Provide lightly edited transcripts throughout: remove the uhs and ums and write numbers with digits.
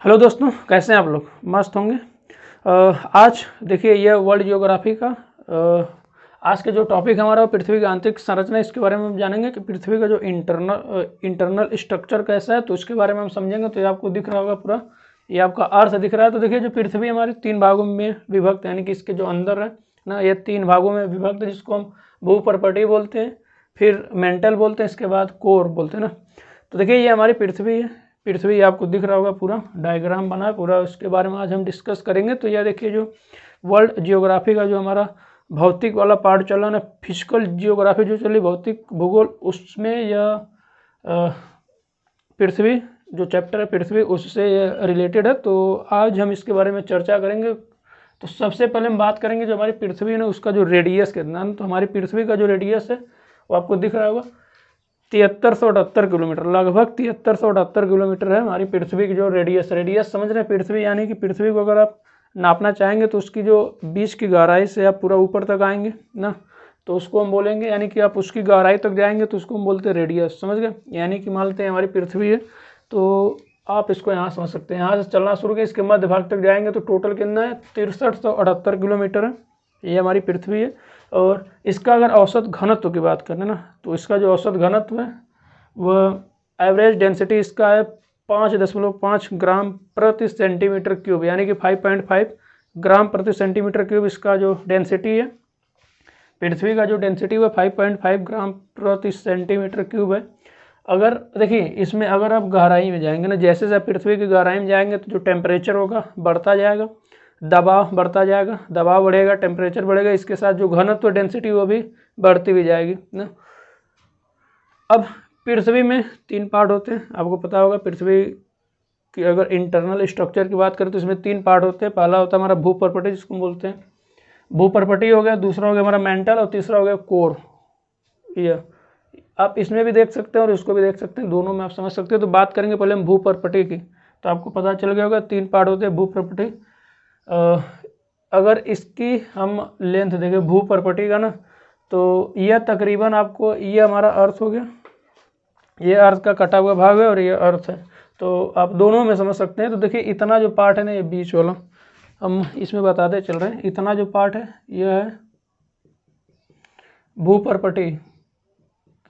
Hello दोस्तों, कैसे हैं आप लोग? मस्त होंगे। आज देखिए यह वर्ल्ड जियोग्राफी का आज के जो टॉपिक हमारा वो पृथ्वी की आंतरिक संरचना, इसके बारे में हम जानेंगे कि पृथ्वी का जो इंटरनल स्ट्रक्चर कैसा है, तो इसके बारे में हम समझेंगे। तो ये आपको दिख रहा होगा पूरा, ये आपका अर्थ दिख रहा है। तो देखिए जो पृथ्वी हमारी 3 भागों में विभक्त, यानी कि इसके जो अंदर है ना, ये 3 भागों में विभक्त है, जिसको हम भूपर्पटी बोलते हैं, फिर मेंटल बोलते हैं, इसके बाद कोर बोलते हैं ना। तो देखिए ये हमारी पृथ्वी है। पृथ्वी आपको दिख रहा होगा, पूरा डायग्राम बना है पूरा, उसके बारे में आज हम डिस्कस करेंगे। तो यह देखिए जो वर्ल्ड जियोग्राफी का जो हमारा भौतिक वाला पार्ट चला ना, फिजिकल जियोग्राफी जो चली, भौतिक भूगोल, उसमें यह पृथ्वी जो चैप्टर है पृथ्वी, उससे रिलेटेड है। तो आज हम इसके बारे में चर्चा करेंगे। तो सबसे पहले हम बात करेंगे जो हमारी पृथ्वी है ना, उसका जो रेडियस कितना है। तो हमारी पृथ्वी का जो रेडियस है वो आपको दिख रहा होगा 7378 किलोमीटर, लगभग 7378 किलोमीटर है हमारी पृथ्वी की जो रेडियस समझ रहे हैं। पृथ्वी यानी कि पृथ्वी को अगर आप नापना चाहेंगे तो उसकी जो बीच की गहराई से आप पूरा ऊपर तक आएंगे ना, तो उसको हम बोलेंगे, यानी कि आप उसकी गहराई तक जाएंगे तो उसको हम बोलते हैं रेडियस, समझ गए। यानी कि मान लेते हैं हमारी पृथ्वी है, तो आप इसको यहाँ समझ सकते हैं। यहाँ से चलना शुरू किया, इसके मध्य भाग तक जाएंगे तो टोटल कितना है, 6378 किलोमीटर है। ये हमारी पृथ्वी है। और इसका अगर औसत घनत्व की बात करें ना, तो इसका जो औसत घनत्व है वह एवरेज डेंसिटी इसका है 5.5 ग्राम प्रति सेंटीमीटर क्यूब, यानी कि 5.5 ग्राम प्रति सेंटीमीटर क्यूब इसका जो डेंसिटी है। पृथ्वी का जो डेंसिटी है 5.5 ग्राम प्रति सेंटीमीटर क्यूब है। अगर देखिए इसमें अगर आप गहराई में जाएंगे ना, जैसे जैसे पृथ्वी की गहराई में जाएंगे तो जो टेम्परेचर होगा बढ़ता जाएगा, दबाव बढ़ता जाएगा, दबाव बढ़ेगा, टेम्परेचर बढ़ेगा, इसके साथ जो घनत्व डेंसिटी वो भी बढ़ती भी जाएगी ना। अब पृथ्वी में 3 पार्ट होते हैं, आपको पता होगा। पृथ्वी की अगर इंटरनल स्ट्रक्चर की बात करें तो इसमें 3 पार्ट होते हैं। पहला होता है हमारा भूपर्पटी, जिसको हम बोलते हैं भूपर्पटी हो गया, दूसरा हो गया हमारा मेंटल, और तीसरा हो गया कोर। ये आप इसमें भी देख सकते हैं और इसको भी देख सकते हैं, दोनों में आप समझ सकते हैं। तो बात करेंगे पहले हम भूपर्पटी की, तो आपको पता चल गया होगा 3 पार्ट होते हैं भूपर्पटी। अगर इसकी हम लेंथ देखें भूपर्पटी का ना, तो यह तकरीबन आपको, ये हमारा अर्थ हो गया, ये अर्थ का कटा हुआ भाग है और ये अर्थ है, तो आप दोनों में समझ सकते हैं। तो देखिए इतना जो पार्ट है ना, ये बीच वाला हम इसमें बताते चल रहे हैं। इतना जो पार्ट है यह है भूपर्पटी,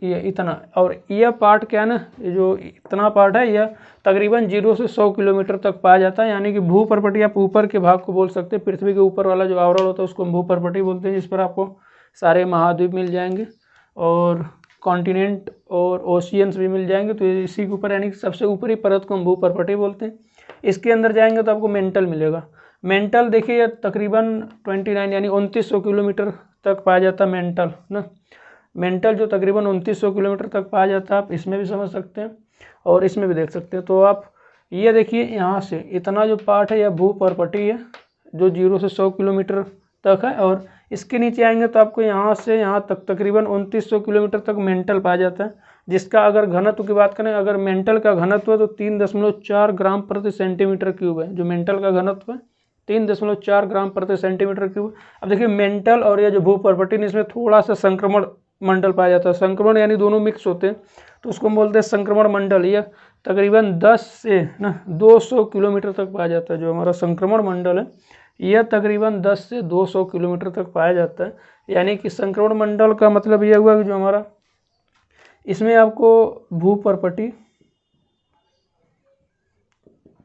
ये इतना। और यह पार्ट क्या है ना, ये जो इतना पार्ट है यह तकरीबन 0 से 100 किलोमीटर तक पाया जाता है। यानी कि भूपर्पटी आप ऊपर के भाग को बोल सकते हैं। पृथ्वी के ऊपर वाला जो आवरण होता है उसको हम भूपर्पटी बोलते हैं, जिस पर आपको सारे महाद्वीप मिल जाएंगे और कॉन्टिनेंट और ओशियंस भी मिल जाएंगे। तो इसी के ऊपर, यानी कि सबसे ऊपरी परत को हम भूपर्पटी बोलते हैं। इसके अंदर जाएंगे तो आपको मेंटल मिलेगा। मेंटल देखिए तकरीबन 29 यानी 2900 किलोमीटर तक पाया जाता है मेंटल ना। मेंटल जो तकरीबन 2900 किलोमीटर तक पाया जाता है, आप इसमें भी समझ सकते हैं और इसमें भी देख सकते हैं। तो आप ये देखिए यहाँ से इतना जो पार्ट है यह भूपर्पटी है, जो 0 से 100 किलोमीटर तक है। और इसके नीचे आएंगे तो आपको यहाँ से यहाँ तक तकरीबन 2900 किलोमीटर तक मेंटल पाया जाता है, जिसका अगर घनत्व की बात करें, अगर मेंटल का घनत्व है तो 3.4 ग्राम प्रति सेंटीमीटर क्यूब है। जो मेंटल का घनत्व है 3.4 ग्राम प्रति सेंटीमीटर क्यूब। अब देखिए मेंटल और ये जो भूपर्पटी, इसमें थोड़ा सा संक्रमण मंडल पाया जाता है। संक्रमण यानी दोनों मिक्स होते हैं, तो उसको हम बोलते हैं संक्रमण मंडल। यह तकरीबन 10 से ना 200 किलोमीटर तक पाया जाता है। जो हमारा संक्रमण मंडल है यह तकरीबन 10 से 200 किलोमीटर तक पाया जाता है। यानी कि संक्रमण मंडल का मतलब यह हुआ कि जो हमारा, इसमें आपको भूपर्पटी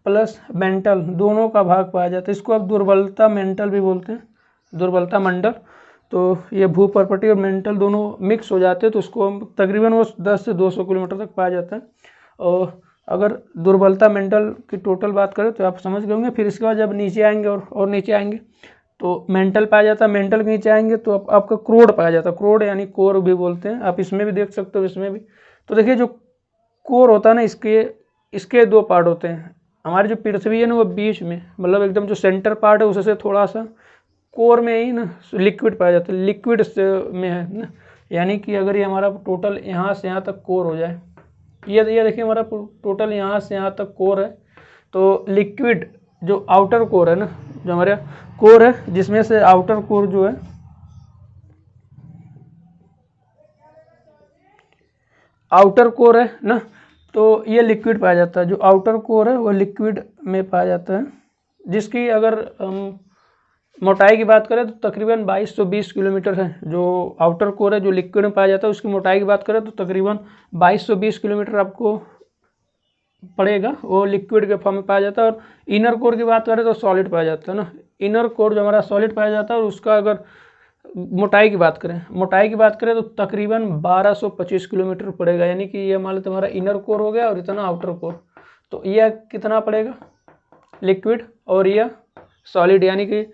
प्लस मेंटल दोनों का भाग पाया जाता है। इसको आप दुर्बलता मेंटल भी बोलते हैं, दुर्बलता मंडल। तो ये भूपर्पटी और मेंटल दोनों मिक्स हो जाते हैं, तो उसको हम तकरीबन वो 10 से 200 किलोमीटर तक पाया जाता है। और अगर दुर्बलता मेंटल की टोटल बात करें तो आप समझ गए होंगे। फिर इसके बाद जब नीचे आएंगे और नीचे आएंगे तो मेंटल पाया जाता है। मेंटल के नीचे आएंगे तो आपका क्रोड पाया जाता है। क्रोड यानी कोर भी बोलते हैं, आप इसमें भी देख सकते हो, इसमें भी। तो देखिए जो कोर होता है ना, इसके 2 पार्ट होते हैं। हमारी जो पृथ्वी है ना वो बीच में, मतलब एकदम जो सेंटर पार्ट है उससे थोड़ा सा कोर में ही ना लिक्विड पाया जाता है, लिक्विड में है ना। यानी कि अगर ये हमारा टोटल यहाँ से यहाँ तक कोर हो जाए, ये देखिए हमारा टोटल यहाँ से यहाँ तक कोर है, तो लिक्विड जो आउटर कोर है ना, जो हमारा कोर है, जिसमें से आउटर कोर जो है, आउटर कोर है ना, तो ये लिक्विड पाया जाता है। जो आउटर कोर है वो लिक्विड में पाया जाता है, जिसकी अगर हम मोटाई की बात करें तो तकरीबन 2220 किलोमीटर है। जो आउटर कोर है जो लिक्विड में पाया जाता है उसकी मोटाई की बात करें तो तकरीबन 2220 किलोमीटर आपको पड़ेगा, वो लिक्विड के फॉर्म में पाया जाता है। और इनर कोर की बात करें तो सॉलिड पाया जाता है ना। इनर कोर जो हमारा सॉलिड पाया जाता है और उसका अगर मोटाई की बात करें तो तकरीबन 1225 किलोमीटर पड़ेगा। यानी कि ये मान लो तुम्हारा इनर कोर हो गया और इतना आउटर कोर, तो यह कितना पड़ेगा लिक्विड और यह सॉलिड, यानी कि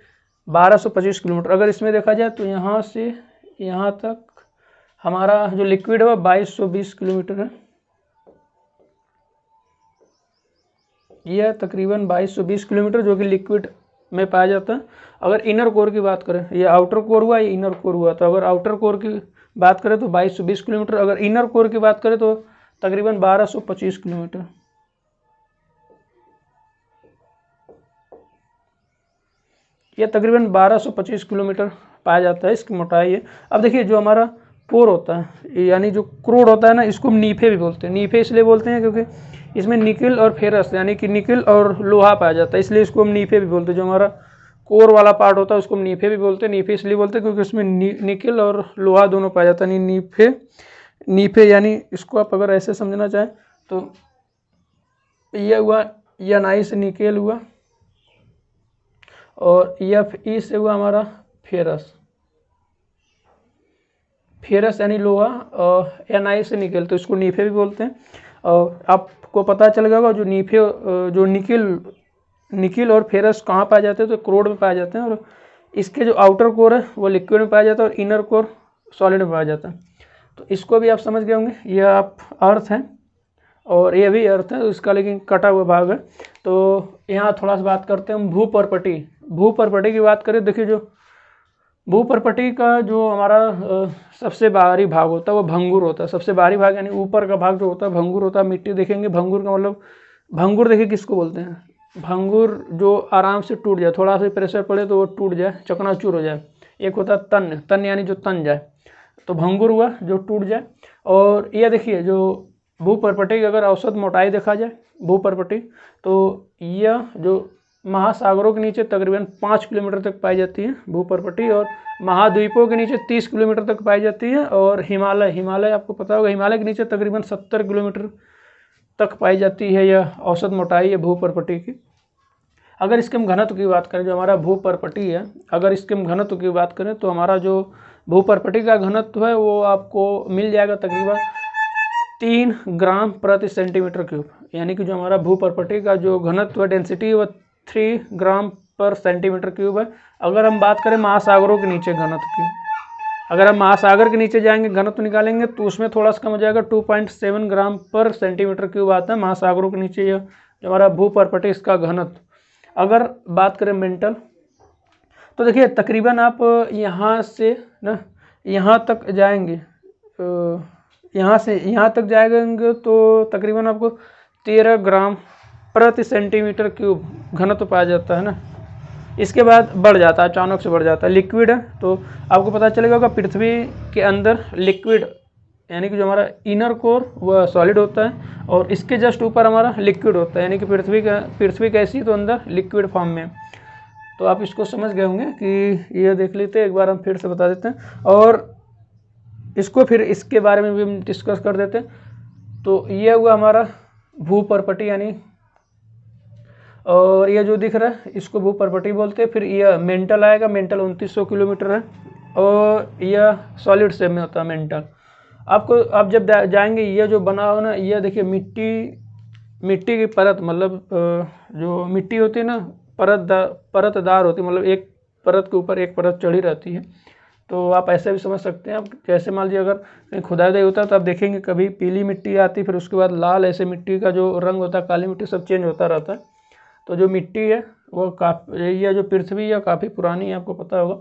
1225 किलोमीटर। अगर इसमें देखा जाए तो यहाँ से यहाँ तक हमारा जो लिक्विड है वह 2220 किलोमीटर है। यह तकरीबन 2220 किलोमीटर जो कि लिक्विड में पाया जाता है। अगर इनर कोर की बात करें, ये आउटर कोर हुआ, ये इनर कोर हुआ, तो अगर आउटर कोर की बात करें तो 2220 किलोमीटर, अगर इनर कोर की बात करें तो तकरीबन 1225 किलोमीटर। यह तकरीबन 1225 किलोमीटर पाया जाता है, इसकी मोटाई है। अब देखिए जो हमारा कोर होता है यानी जो क्रूड होता है ना, इसको हम नीफे भी बोलते हैं। नीफे इसलिए बोलते हैं क्योंकि इसमें निकिल और फेरस यानी कि निकिल और लोहा पाया जाता है, इसलिए इसको हम नीफे भी बोलते हैं। जो हमारा कोर वाला पार्ट होता है उसको हम नीफे भी बोलते हैं। नीफे इसलिए बोलते हैं क्योंकि उसमें निकिल और लोहा दोनों पाया जाता है। नीफे यानी इसको आप अगर ऐसे समझना चाहें तो यह हुआ यानाई से निकेल हुआ और एफ ई से हुआ हमारा फेरस यानी लोहा, और एन आई से निकेल, तो इसको नीफे भी बोलते हैं। और आपको पता चल गया होगा जो निकिल और फेरस कहाँ पाए जाते हैं, तो क्रोड में पाए जाते हैं। और इसके जो आउटर कोर है वो लिक्विड में पाया जाता है और इनर कोर सॉलिड में पाया जाता है। तो इसको भी आप समझ गए होंगे। यह आप अर्थ है और ये भी अर्थ है, इसका लेकिन कटा हुआ भाग है। तो यहाँ थोड़ा सा बात करते हैं हम भूपर्पटी की बात करें। देखिए जो भूपर्पटी का जो हमारा सबसे बाहरी भाग होता है वो भंगुर होता है। सबसे बाहरी भाग यानी ऊपर का भाग जो होता है भंगुर होता है। मिट्टी देखेंगे, भंगुर का मतलब, भंगुर देखिए किसको बोलते हैं, भंगुर जो आराम से टूट जाए, थोड़ा सा प्रेशर पड़े तो वो टूट जाए, चकनाचूर हो जाए। एक होता है तन यानी जो तन जाए, तो भंगुर हुआ जो टूट जाए। और यह देखिए जो भूपर्पटी की अगर औसत मोटाई देखा जाए भूपर्पटी, तो यह जो महासागरों के नीचे तकरीबन 5 किलोमीटर तक पाई जाती है भूपर्पटी, और महाद्वीपों के नीचे 30 किलोमीटर तक पाई जाती है। और हिमालय आपको पता होगा, हिमालय के नीचे तकरीबन 70 किलोमीटर तक पाई जाती है यह औसत मोटाई है भूपर्पटी की। अगर इसके हम घनत्व की बात करें, जो हमारा भूपर्पटी है, अगर इसके हम घनत्व की बात करें तो हमारा जो भूपर्पटी का घनत्व है वो आपको मिल जाएगा तकरीबन 3 ग्राम प्रति सेंटीमीटर क्यूब। यानी कि जो हमारा भूपर्पटी का जो घनत्व है, डेंसिटी है, वह 3 ग्राम पर सेंटीमीटर क्यूब है। अगर हम बात करें महासागरों के नीचे घनत्व की, अगर हम महासागर के नीचे जाएंगे घनत्व निकालेंगे तो उसमें थोड़ा सा कम हो जाएगा, 2.7 ग्राम पर सेंटीमीटर क्यूब आता है महासागरों के नीचे यह जो हमारा भूपर्पटी इसका घनत्व। अगर बात करें मेंटल, तो देखिए तकरीबन आप यहाँ से ना यहाँ तक जाएंगे, यहाँ से यहाँ तक जाएंगे तो तकरीबन आपको 13 ग्राम प्रति सेंटीमीटर क्यूब घनत्व पाया जाता है ना। इसके बाद बढ़ जाता है, अचानक से बढ़ जाता है। लिक्विड है तो आपको पता चलेगा कि पृथ्वी के अंदर लिक्विड यानी कि जो हमारा इनर कोर वह सॉलिड होता है और इसके जस्ट ऊपर हमारा लिक्विड होता है। यानी कि पृथ्वी कैसी, तो अंदर लिक्विड फॉर्म में। तो आप इसको समझ गए होंगे कि ये देख लेते हैं, एक बार हम फिर से बता देते हैं और इसको फिर इसके बारे में भी हम डिस्कस कर देते हैं। तो ये हुआ हमारा भूपर्पटी यानी, और ये जो दिख रहा है इसको भूपर्पटी बोलते हैं। फिर यह मेंटल आएगा, मेंटल 2900 किलोमीटर है और यह सॉलिड शेप में होता है मेंटल। आपको आप जब जाएंगे ये जो बना हो ना, यह देखिए मिट्टी की परत, मतलब जो मिट्टी होती है ना परतदार होती है, मतलब एक परत के ऊपर एक परत चढ़ी रहती है। तो आप ऐसे भी समझ सकते हैं। आप जैसे मान लीजिए अगर कहीं खुदाई होता है तो आप देखेंगे कभी पीली मिट्टी आती है, फिर उसके बाद लाल, ऐसे मिट्टी का जो रंग होता है, काली मिट्टी, सब चेंज होता रहता है। तो जो मिट्टी है वो काफ़ी, यह जो पृथ्वी है काफ़ी पुरानी है, आपको पता होगा।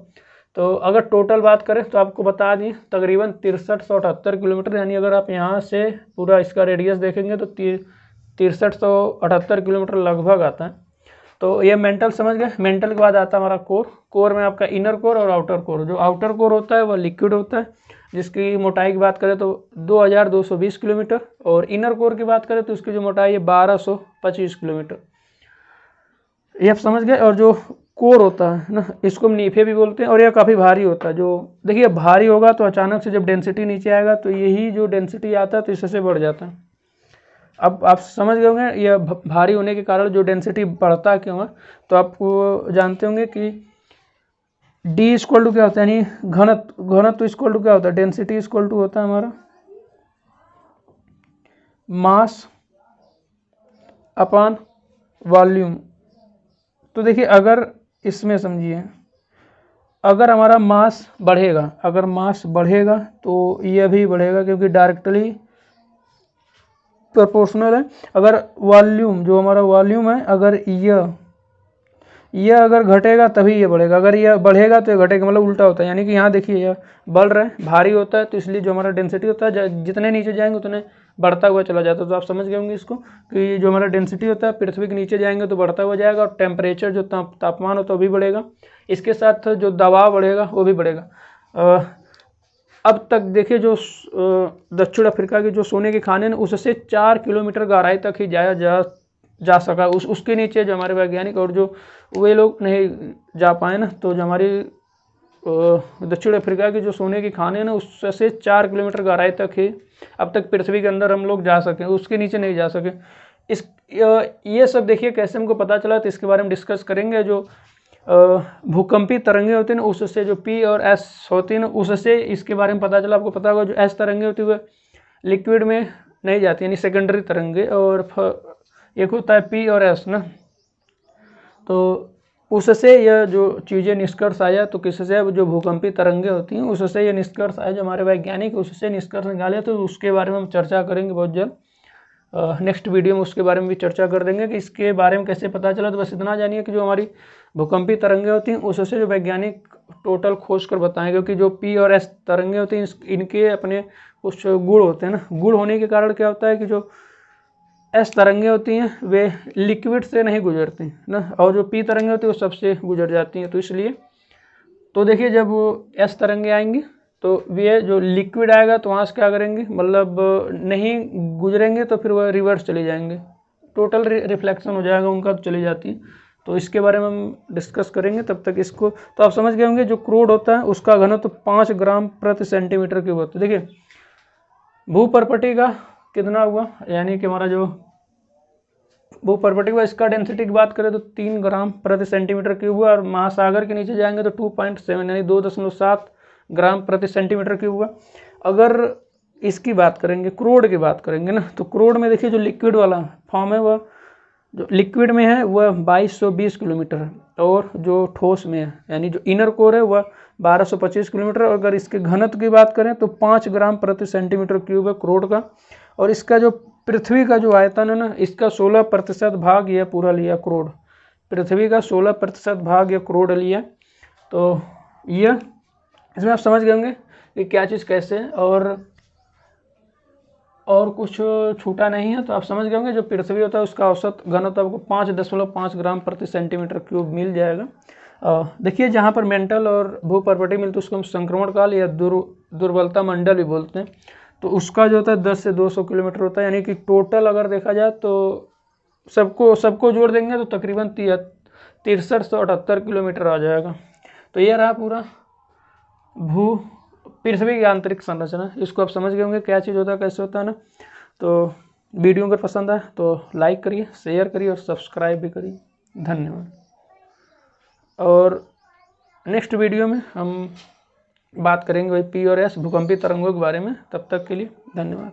तो अगर टोटल बात करें तो आपको बता दिए तकरीबन 6378 किलोमीटर, यानी अगर आप यहाँ से पूरा इसका रेडियस देखेंगे तो 6378 किलोमीटर लगभग आता है। तो ये मेंटल समझ गए। मेंटल के बाद आता है हमारा कोर। कोर में आपका इनर कोर और आउटर कोर। जो आउटर कोर होता है वह लिक्विड होता है जिसकी मोटाई की बात करें तो 2220 किलोमीटर, और इनर कोर की बात करें तो उसकी जो मोटाई है 1225 किलोमीटर। ये आप समझ गए। और जो कोर होता है ना, इसको हम नीफे भी बोलते हैं, और यह काफ़ी भारी होता है। जो देखिए भारी होगा तो अचानक से जब डेंसिटी नीचे आएगा तो यही जो डेंसिटी आता है तो इससे बढ़ जाता है। अब आप समझ गए होंगे यह भारी होने के कारण जो डेंसिटी बढ़ता क्यों है। तो आप जानते होंगे कि डी इक्वल टू क्या होता है, यानी घनत्व इक्वल टू क्या होता है, डेंसिटी इक्वल टू होता है हमारा मास अपॉन वॉल्यूम। तो देखिए अगर इसमें समझिए, अगर हमारा मास बढ़ेगा, अगर मास बढ़ेगा तो यह भी बढ़ेगा, क्योंकि डायरेक्टली प्रोपोर्शनल है। अगर वॉल्यूम, जो हमारा वॉल्यूम है, अगर यह अगर घटेगा तभी ये बढ़ेगा, अगर यह बढ़ेगा तो ये घटेगा, मतलब उल्टा होता है। यानी कि यहाँ देखिए यह बढ़ रहा है, भारी होता है, तो इसलिए जो हमारा डेंसिटी होता है जितने नीचे जाएंगे उतने बढ़ता हुआ चला जाता है। तो आप समझ गए होंगे इसको कि जो हमारा डेंसिटी होता है पृथ्वी के नीचे जाएंगे तो बढ़ता हुआ जाएगा, और टेम्परेचर जो तापमान होता है वो भी बढ़ेगा, इसके साथ जो दबाव बढ़ेगा वो भी बढ़ेगा। अब तक देखिए जो दक्षिण अफ्रीका के जो सोने के खाने हैं उससे 4 किलोमीटर गहराई तक ही जाया जा सका। उसके नीचे जो हमारे वैज्ञानिक और जो वे लोग नहीं जा पाए ना, तो जो हमारी दक्षिण अफ्रीका के जो सोने के खाने हैं ना उससे 4 किलोमीटर गहराई तक ही अब तक पृथ्वी के अंदर हम लोग जा सके, उसके नीचे नहीं जा सके। ये सब देखिए कैसे हमको पता चला, तो इसके बारे में डिस्कस करेंगे। जो भूकंपी तरंगे होती है ना, उससे जो P और S होती है ना, उससे इसके बारे में पता चला। आपको पता होगा जो S तरंगे होती है वह लिक्विड में नहीं जाती, यानी सेकेंडरी तरंगे, और एक होता है P और S ना। तो उससे यह जो चीज़ें निष्कर्ष आया, तो किससे, जो भूकंपी तरंगे होती हैं उससे ये निष्कर्ष आया, जो हमारे वैज्ञानिक उससे निष्कर्ष निकाले, तो उसके बारे में हम चर्चा करेंगे बहुत जल्द। नेक्स्ट वीडियो में उसके बारे में भी चर्चा कर देंगे कि इसके बारे में कैसे पता चला। तो बस इतना जानिए कि जो हमारी भूकंपी तरंगे होती हैं उससे जो वैज्ञानिक टोटल खोज कर बताएंगे, क्योंकि जो P और S तरंगे होती हैं इनके अपने कुछ गुण होते हैं ना। गुण होने के कारण क्या होता है कि जो S तरंगे होती हैं वे लिक्विड से नहीं गुजरती ना, और जो P तरंगे होती हैं वो सबसे गुजर जाती हैं। तो इसलिए तो देखिए जब S तरंगे आएंगी तो वे जो लिक्विड आएगा तो वहाँ से क्या करेंगे, मतलब नहीं गुजरेंगे, तो फिर वह रिवर्स चले जाएंगे, टोटल रिफ्लेक्शन हो जाएगा उनका, तो चली जाती है। तो इसके बारे में हम डिस्कस करेंगे। तब तक इसको तो आप समझ गए होंगे जो क्रूड होता है उसका घनत्व 5 ग्राम प्रति सेंटीमीटर क्यूब होता है। देखिए भूपर्पटी का कितना हुआ, यानी कि हमारा जो भूपर्पटी हुआ इसका डेंसिटी की बात करें तो 3 ग्राम प्रति सेंटीमीटर क्यूब हुआ, और महासागर के नीचे जाएंगे तो 2.7 यानी 2.7 ग्राम प्रति सेंटीमीटर क्यूब हुआ। अगर इसकी बात करेंगे, क्रूड की बात करेंगे ना, तो क्रूड में देखिए जो लिक्विड वाला फॉर्म है वह जो लिक्विड में है वह 2220 किलोमीटर है, और जो ठोस में है यानी जो इनर कोर है वह 1225 किलोमीटर। अगर इसके घनत्व की बात करें तो 5 ग्राम प्रति सेंटीमीटर क्यूब है क्रूड का, और इसका जो पृथ्वी का जो आयतन है ना, इसका 16% भाग यह पूरा लिया क्रूड, पृथ्वी का 16% भाग यह क्रूड लिया। तो यह इसमें आप समझ गए होंगे कि क्या चीज़ कैसे है, और कुछ छूटा नहीं है। तो आप समझ गए होंगे जो पृथ्वी होता है उसका औसत घनत्व आपको 5.5 ग्राम प्रति सेंटीमीटर क्यूब मिल जाएगा। देखिए जहाँ पर मेंटल और भूपर्पटी मिलती है उसको हम संक्रमण काल या दुर्बलता मंडल भी बोलते हैं। तो उसका जो होता है 10 से 200 किलोमीटर होता है, यानी कि टोटल अगर देखा जाए तो सबको जोड़ देंगे तो तकरीबन 6378 किलोमीटर आ जाएगा। तो ये रहा पूरा पृथ्वी की आंतरिक संरचना। इसको आप समझ गए होंगे क्या चीज़ होता है, कैसे होता है ना। तो वीडियो अगर पसंद आए तो लाइक करिए, शेयर करिए और सब्सक्राइब भी करिए। धन्यवाद। और नेक्स्ट वीडियो में हम बात करेंगे वही P और S भूकंपी तरंगों के बारे में। तब तक के लिए धन्यवाद।